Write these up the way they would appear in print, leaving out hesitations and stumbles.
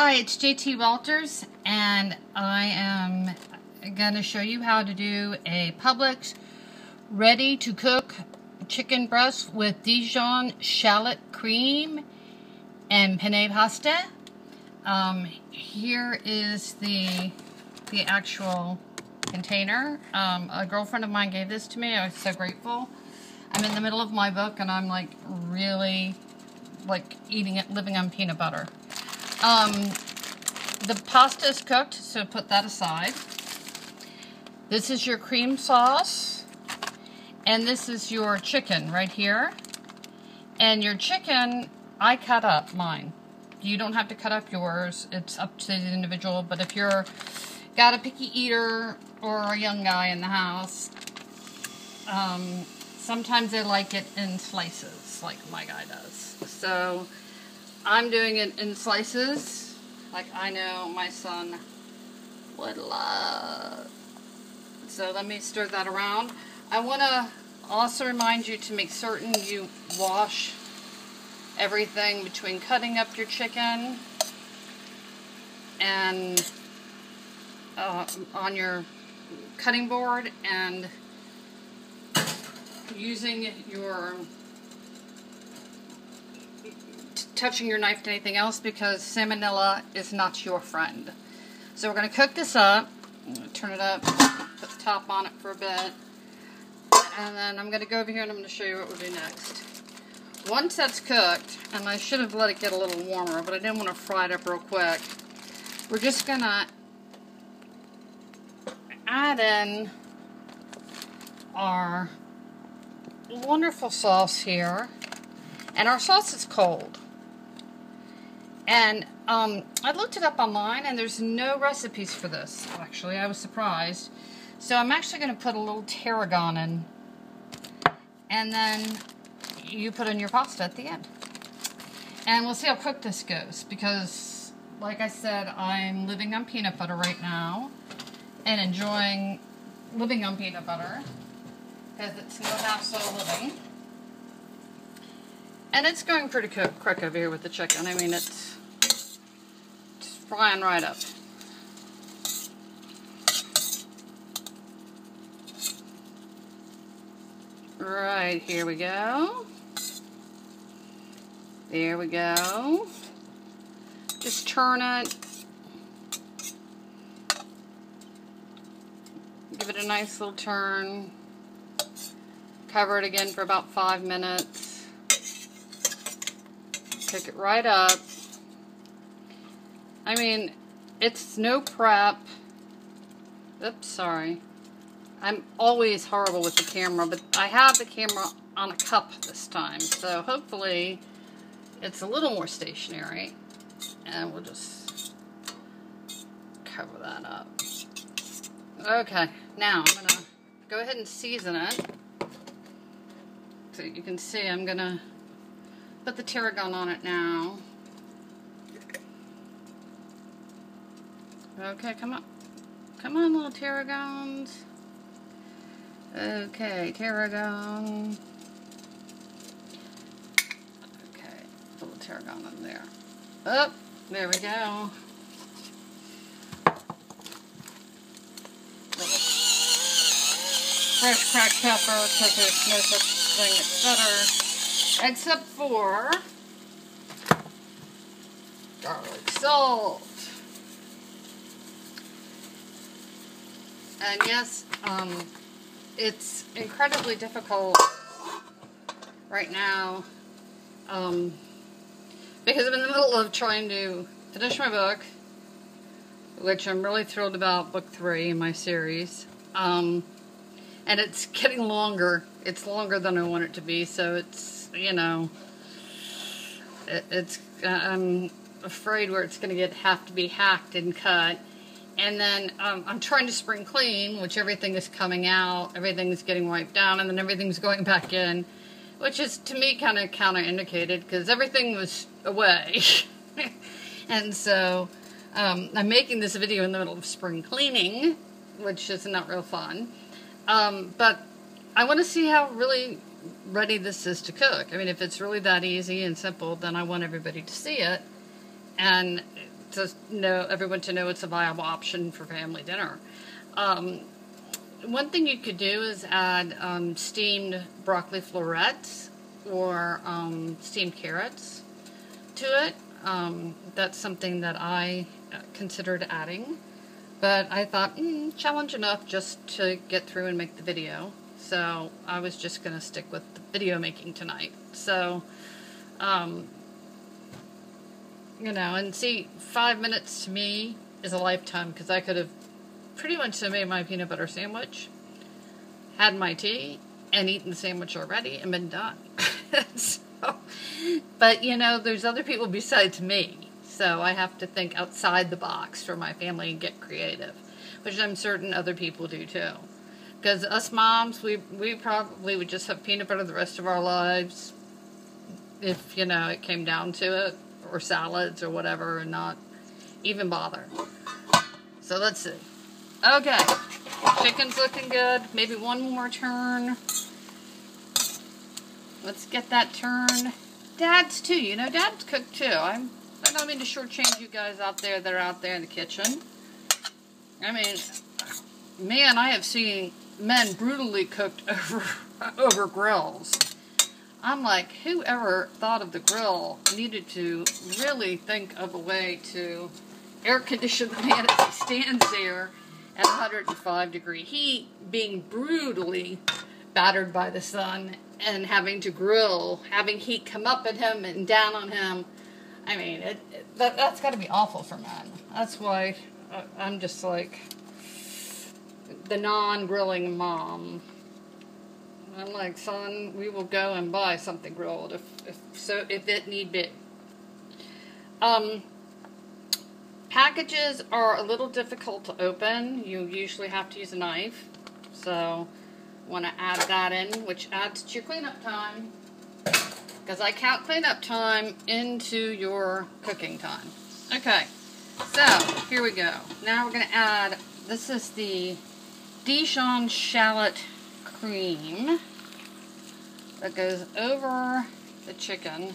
Hi, it's JT Walters, and I am going to show you how to do a Publix ready-to-cook chicken breast with Dijon shallot cream and penne pasta. Here is the actual container. A girlfriend of mine gave this to me. I was so grateful. I'm in the middle of my book, and I'm like really like eating it, living on peanut butter. The pasta is cooked, so put that aside. This is your cream sauce, and this is your chicken right here. And your chicken, I cut up mine. You don't have to cut up yours. It's up to the individual, but if you're got a picky eater or a young guy in the house, sometimes they like it in slices, like my guy does. So I'm doing it in slices, like I know my son would love. So let me stir that around. I want to also remind you to make certain you wash everything between cutting up your chicken and on your cutting board and using your touching your knife to anything else, because salmonella is not your friend. So we're going to cook this up. I'm going to turn it up, put the top on it for a bit, and then I'm going to go over here and I'm going to show you what we'll do next. Once that's cooked, and I should have let it get a little warmer, but I didn't want to fry it up real quick, we're just going to add in our wonderful sauce here. And our sauce is cold. And I looked it up online, and there's no recipes for this, actually. I was surprised. So I'm actually going to put a little tarragon in. And then you put in your pasta at the end. And we'll see how quick this goes, because, like I said, I'm living on peanut butter right now. And enjoying living on peanut butter, because it's no hassle living. And it's going pretty quick over here with the chicken. I mean, it's frying right up. Right, here we go. There we go. Just turn it. Give it a nice little turn. Cover it again for about 5 minutes. Cook it right up. I mean, it's no prep. Oops, sorry. I'm always horrible with the camera, but I have the camera on a cup this time, so hopefully it's a little more stationary. And we'll just cover that up. Okay, now I'm gonna go ahead and season it. So you can see I'm gonna put the tarragon on it now. Okay, come on. Come on, little tarragons. Okay, tarragon. Okay, put a little tarragon in there. Oh, there we go. Fresh cracked pepper, because there's no such thing that's better, except for garlic salt. And yes, it's incredibly difficult right now, because I'm in the middle of trying to finish my book, which I'm really thrilled about, book 3 in my series. And it's getting longer. It's longer than I want it to be, so it's, you know, I'm afraid where it's going to have to be hacked and cut. And then I'm trying to spring clean, which everything is coming out, everything's getting wiped down, and then everything's going back in, which is, to me, kind of counterindicated, because everything was away. And so I'm making this video in the middle of spring cleaning, which is not real fun. But I want to see how really ready this is to cook. I mean, if it's really that easy and simple, then I want everybody to see it. And to know everyone to know it's a viable option for family dinner. One thing you could do is add steamed broccoli florets or steamed carrots to it. That's something that I considered adding, but I thought challenge enough just to get through and make the video. So I was just going to stick with the video making tonight. So, you know, and see, 5 minutes to me is a lifetime, because I could have pretty much made my peanut butter sandwich, had my tea, and eaten the sandwich already, and been done. So, but, you know, there's other people besides me, so I have to think outside the box for my family and get creative, which I'm certain other people do too. Because us moms, we probably would just have peanut butter the rest of our lives if, you know, it came down to it, or salads or whatever, and not even bother. So let's see. Okay, chicken's looking good. Maybe one more turn. Let's get that turn. Dad's too, you know, Dad's cooked too. I don't mean to shortchange you guys out there that are out there in the kitchen. I mean, man, I have seen men brutally cooked over grills. I'm like, whoever thought of the grill needed to really think of a way to air condition the man as he stands there at 105 degree heat, being brutally battered by the sun and having to grill, having heat come up at him and down on him. I mean, that's got to be awful for men. That's why I'm just like the non-grilling mom. I'm like, son, we will go and buy something grilled if it need be. Packages are a little difficult to open. You usually have to use a knife. So, want to add that in, which adds to your cleanup time. Because I count cleanup time into your cooking time. Okay, so here we go. Now we're going to add, this is the Dijon shallot cream that goes over the chicken.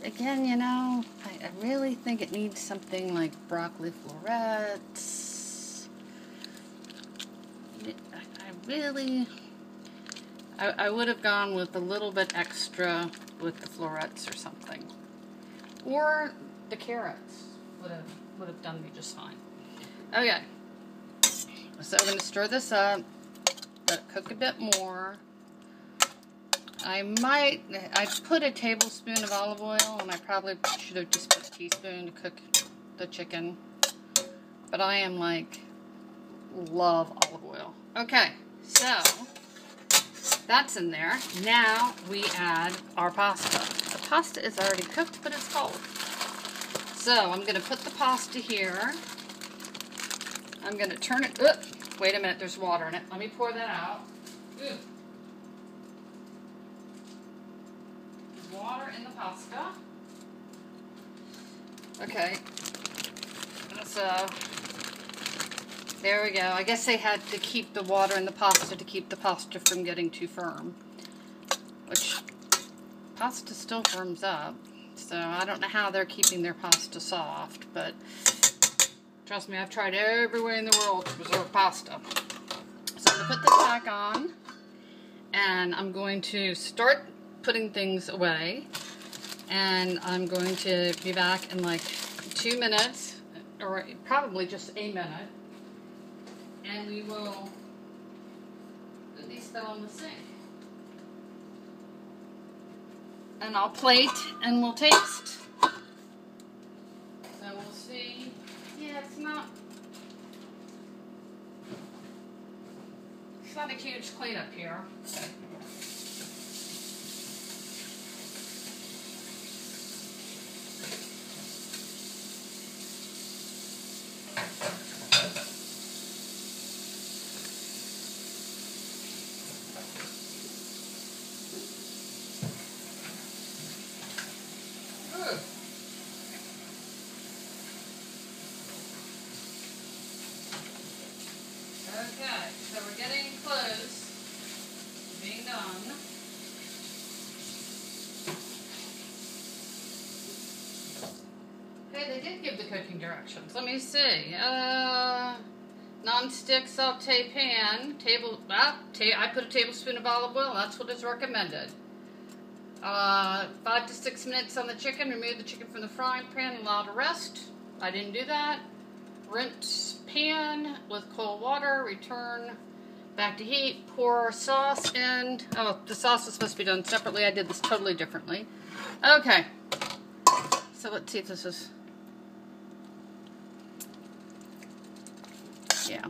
Again, you know, I really think it needs something like broccoli florets. I would have gone with a little bit extra with the florets or something. Or the carrots would have done me just fine. Okay. So I'm going to stir this up, let it cook a bit more. I put a tablespoon of olive oil, and I probably should have just put a teaspoon to cook the chicken. But I am like, love olive oil. Okay, so that's in there. Now we add our pasta. The pasta is already cooked, but it's cold. So I'm going to put the pasta here. I'm going to turn it, wait a minute, there's water in it. Let me pour that out. Ooh. Water in the pasta. Okay. So, there we go. I guess they had to keep the water in the pasta to keep the pasta from getting too firm. Which, pasta still firms up. So, I don't know how they're keeping their pasta soft, but trust me, I've tried every way in the world to preserve pasta. So, I'm going to put this back on, and I'm going to start putting things away, and I'm going to be back in like 2 minutes, or probably just a minute, and we will put these stuff on the sink. And I'll plate and we'll taste. So we'll see. Yeah, it's not a huge cleanup here. Okay, so we're getting close to being done. Okay, they did give the cooking directions. Let me see. Non-stick saute pan. I put a tablespoon of olive oil. That's what is recommended. 5 to 6 minutes on the chicken. Remove the chicken from the frying pan and allow it to rest. I didn't do that. Rinse pan with cold water. Return back to heat. Pour sauce in. Oh, the sauce was supposed to be done separately. I did this totally differently. Okay. So let's see if this is... Yeah.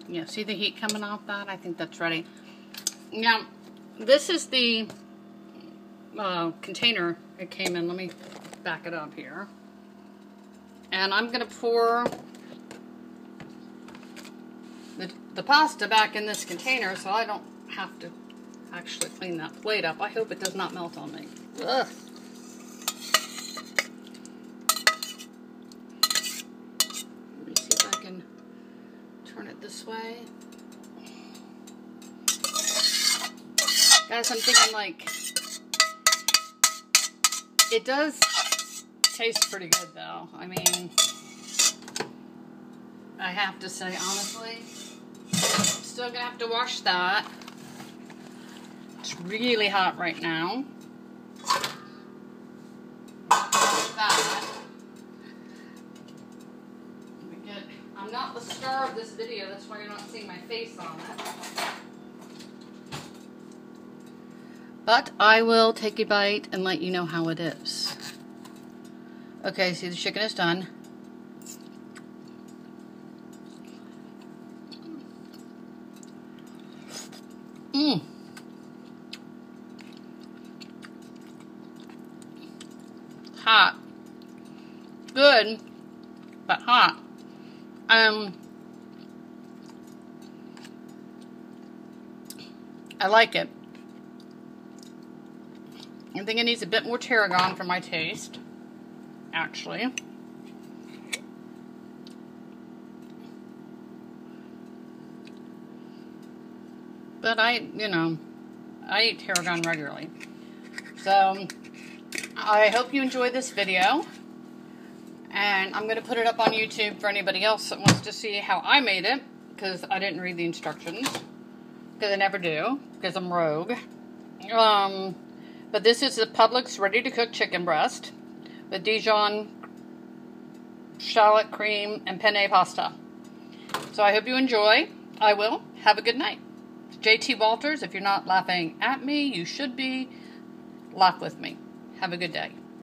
Yeah, see the heat coming off that? I think that's ready. Now, this is the container it came in. Let me back it up here. And I'm going to pour the pasta back in this container so I don't have to actually clean that plate up. I hope it does not melt on me. Ugh. Let me see if I can turn it this way. Guys, I'm thinking like, it does taste pretty good though. I mean, I have to say honestly, I'm still gonna have to wash that. It's really hot right now. That. I'm not the star of this video, that's why you're not seeing my face on it. But I will take a bite and let you know how it is. Okay, see the chicken is done. Mmm. Hot. Good, but hot. I like it. I think it needs a bit more tarragon for my taste, actually. But I eat tarragon regularly. So, I hope you enjoyed this video. And I'm going to put it up on YouTube for anybody else that wants to see how I made it. Because I didn't read the instructions. Because I never do. Because I'm rogue. But this is the Publix ready-to-cook chicken breast. With Dijon, shallot cream, and penne pasta. So I hope you enjoy. I will. Have a good night. JT Walters, if you're not laughing at me, you should be. Laugh with me. Have a good day.